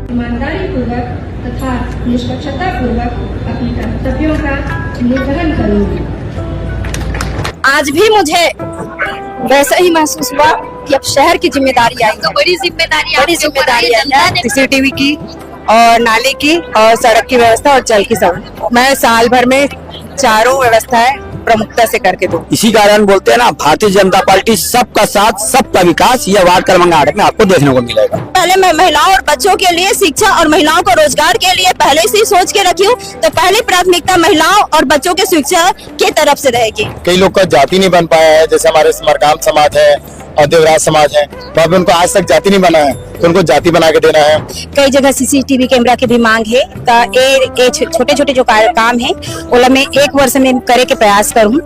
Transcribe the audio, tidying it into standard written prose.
ईमानदारी पूर्वक तथा निष्पक्षता पूर्वक अपने कर्तव्यों का निर्वहन करूंगी। आज भी मुझे वैसा ही महसूस हुआ कि अब शहर की जिम्मेदारी आई है। बड़ी जिम्मेदारी है सीसीटीवी की और नाले की और सड़क की व्यवस्था और जल की सब। मैं साल भर में चारों व्यवस्थाएं प्रमुखता से करके दूं। इसी कारण बोलते हैं ना, भारतीय जनता पार्टी सबका साथ सबका विकास, यह वार्ड क्रमांक 8 में आपको देखने को मिलेगा। पहले मैं महिलाओं और बच्चों के लिए शिक्षा और महिलाओं को रोजगार के लिए पहले से ही सोच के रखी हूँ, तो पहली प्राथमिकता महिलाओं और बच्चों के शिक्षा की तरफ से रहेगी। कई लोग का जाति नहीं बन पाया है, जैसे हमारे समरकाम समाज है और देवराज समाज है, तो अभी उनको आज तक जाति नहीं बना है, तो उनको जाति बना के देना है। कई जगह सीसीटीवी कैमरा की भी मांग है, तो छोटे छोटे जो काम है वो मैं 1 वर्ष में करे के प्रयास करूँ।